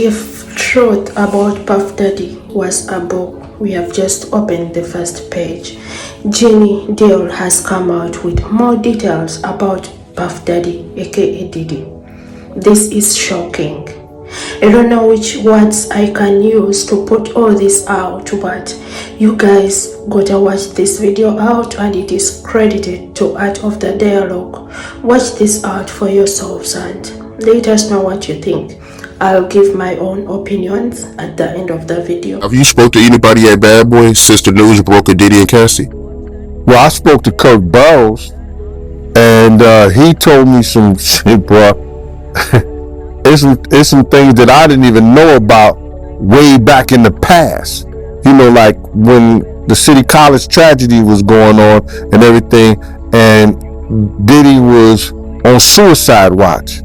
If Truth About Puff Daddy was a book, we have just opened the first page. Jenny Deal has come out with more details about Puff Daddy, aka Diddy. This is shocking. I don't know which words I can use to put all this out, but you guys gotta watch this video out, and it is credited to Art of the Dialogue. Watch this out for yourselves and let us know what you think. I'll give my own opinions at the end of the video. Have you spoke to anybody at Bad Boy since the news broke of Diddy and Cassie? Well, I spoke to Kirk Burrows, and he told me some shit, bro. It's some things that I didn't even know about way back in the past. You know, like when the City College tragedy was going on and everything, and Diddy was on suicide watch.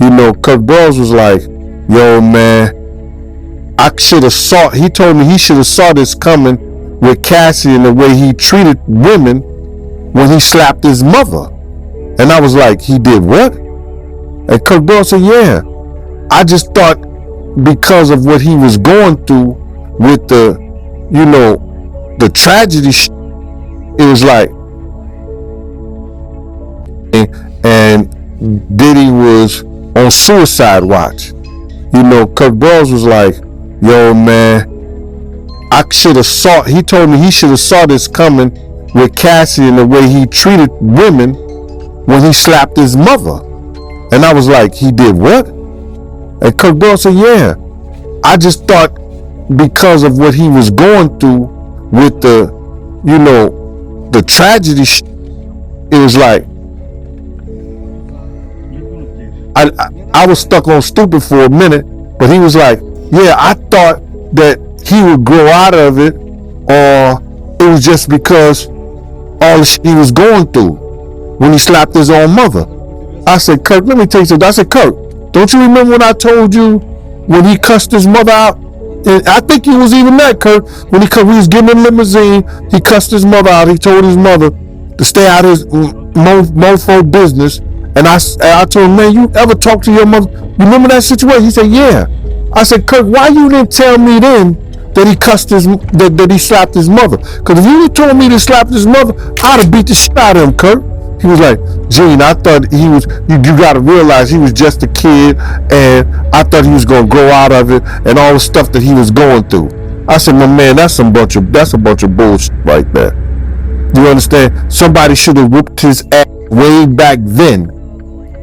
You know, Kirk Burrows was like, yo, man, I should have saw, he told me he should have saw this coming with Cassie and the way he treated women when he slapped his mother. And I was like, he did what? And Kirk Burrows said, yeah. I just thought because of what he was going through with the, you know, the tragedy, it was like, and Diddy was on suicide watch. You know, Kirk Burrows was like, yo, man, I should have saw, he told me he should have saw this coming with Cassie and the way he treated women when he slapped his mother. And I was like, he did what? And Kirk Burrows said, yeah. I just thought because of what he was going through with the, you know, the tragedy, it was like, I was stuck on stupid for a minute, but he was like, yeah, I thought that he would grow out of it, or it was just because all the shit he was going through when he slapped his own mother. I said, Kirk, let me tell you something. I said, Kirk, don't you remember when I told you when he cussed his mother out? And I think he was even that, Kirk, when he was getting in the limousine, he cussed his mother out. He told his mother to stay out of his mofo business. And I told him, man, you ever talk to your mother? You remember that situation? He said, yeah. I said, Kirk, why you didn't tell me then that he cussed that he slapped his mother? Because if you told me to slap his mother, I'd have beat the shit out of him, Kirk. He was like, Gene, I thought he was, you got to realize he was just a kid, and I thought he was going to grow out of it and all the stuff that he was going through. I said, my man, that's a bunch of bullshit right there. You understand? Somebody should have whooped his ass way back then.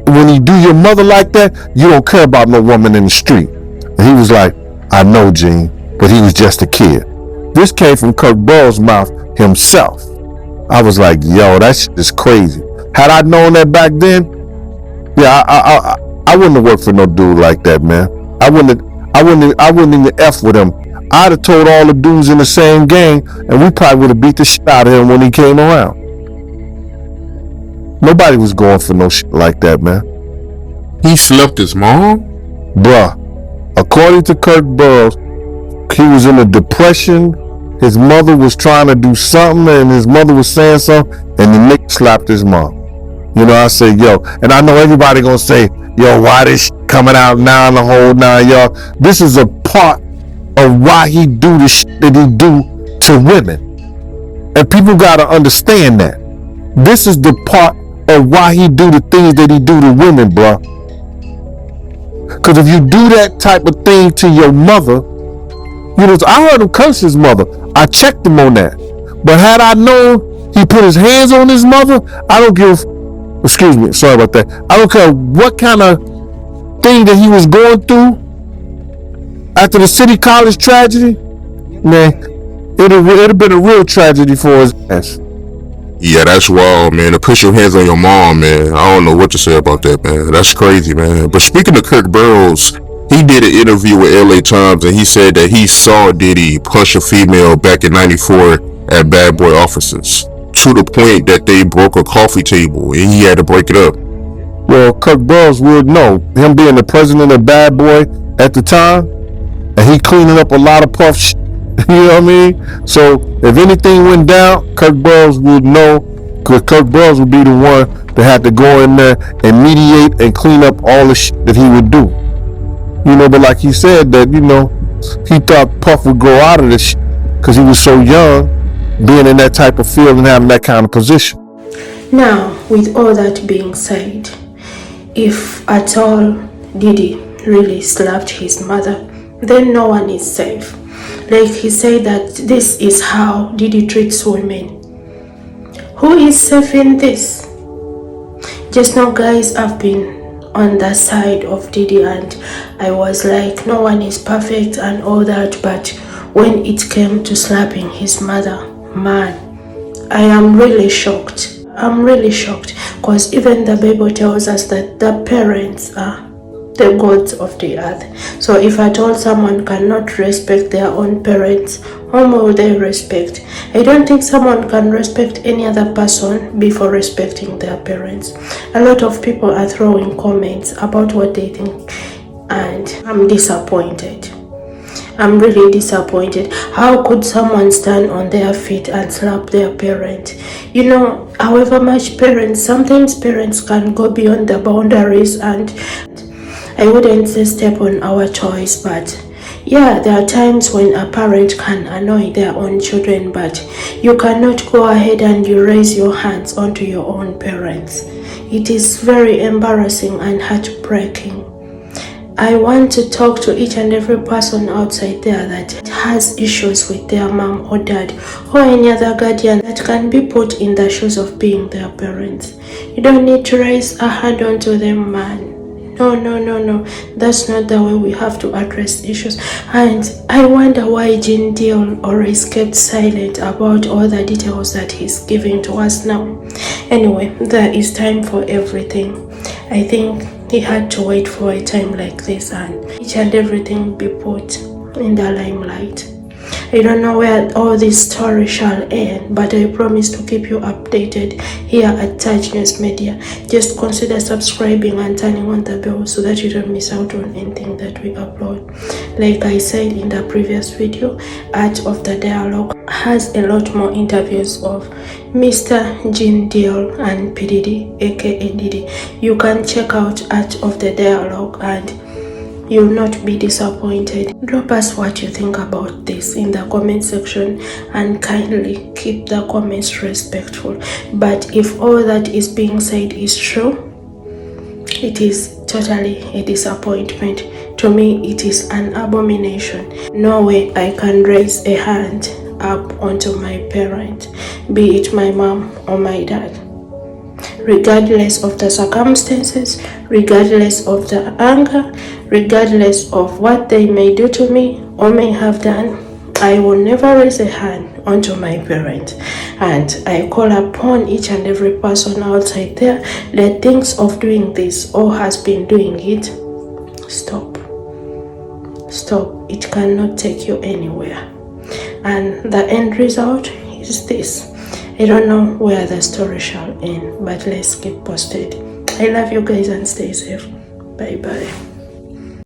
When you do your mother like that, you don't care about no woman in the street. And he was like, I know, Gene, but he was just a kid. This came from Kirk Burrows' mouth himself. I was like, yo, that shit is crazy. Had I known that back then, yeah, I wouldn't have worked for no dude like that, man. I wouldn't even F with him. I'd have told all the dudes in the same gang, and we probably would have beat the shit out of him when he came around. Nobody was going for no shit like that, man. He slapped his mom? Bruh, according to Kirk Burrows, he was in a depression. His mother was trying to do something, and his mother was saying something, and the nigga slapped his mom. You know, I said, yo, and I know everybody gonna say, yo, why this shit coming out now in the whole 9 y'all? This is a part of why he do the shit that he do to women. And people gotta understand that. This is the part of why he do the things that he do to women, bro. Because if you do that type of thing to your mother, you know, I heard him curse his mother. I checked him on that. But had I known he put his hands on his mother, I don't give, excuse me, sorry about that. I don't care what kind of thing that he was going through after the City College tragedy, man, it'd have been a real tragedy for his ass. Yeah, that's wild, man. To put your hands on your mom, man. I don't know what to say about that, man. That's crazy, man. But speaking of Kirk Burrows, he did an interview with LA Times, and he said that he saw Diddy punch a female back in '94 at Bad Boy offices, to the point that they broke a coffee table and he had to break it up. Well, Kirk Burrows would know, him being the president of Bad Boy at the time, and he cleaning up a lot of puff shit. You know what I mean? So if anything went down, Kirk Burrows would know, because Kirk Burrows would be the one that had to go in there and mediate and clean up all the shit that he would do. But like he said that, he thought Puff would grow out of this shit because he was so young, being in that type of field and having that kind of position. Now, with all that being said, if at all Diddy really slapped his mother, then no one is safe. Like he said that this is how Diddy treats women. Who is safe in this? Just now, guys, I've been on the side of Diddy and I was like, no one is perfect and all that, but when it came to slapping his mother, man, I am really shocked. I'm really shocked because even the Bible tells us that the parents are the gods of the earth. So if at all someone cannot respect their own parents, whom will they respect? I don't think someone can respect any other person before respecting their parents. A lot of people are throwing comments about what they think and I'm disappointed. I'm really disappointed. How could someone stand on their feet and slap their parent? However much sometimes parents can go beyond the boundaries, and I wouldn't say step on our toes, but yeah, there are times when a parent can annoy their own children, but you cannot go ahead and you raise your hands onto your own parents. It is very embarrassing and heartbreaking. I want to talk to each and every person outside there that has issues with their mom or dad or any other guardian that can be put in the shoes of being their parents. You don't need to raise a hand onto them, man. No. That's not the way we have to address issues. And I wonder why Gene Deal always kept silent about all the details that he's giving to us now. Anyway, there is time for everything. I think he had to wait for a time like this and each and everything be put in the limelight. I don't know where all this story shall end, but I promise to keep you updated here at Taj News Media. Just consider subscribing and turning on the bell so that you don't miss out on anything that we upload. Like I said in the previous video, Art of the Dialogue has a lot more interviews of Mr. Gene Deal and P. Diddy, aka Diddy. You can check out Art of the Dialogue and you'll not be disappointed. Drop us what you think about this in the comment section and kindly keep the comments respectful. But if all that is being said is true, it is totally a disappointment. To me, it is an abomination. No way I can raise a hand up onto my parent, be it my mom or my dad. Regardless of the circumstances, regardless of the anger, regardless of what they may do to me or may have done, I will never raise a hand onto my parent. And I call upon each and every person outside there that thinks of doing this or has been doing it, stop. It cannot take you anywhere. And the end result is this. I don't know where the story shall end, but let's keep posted. I love you guys and stay safe. Bye bye.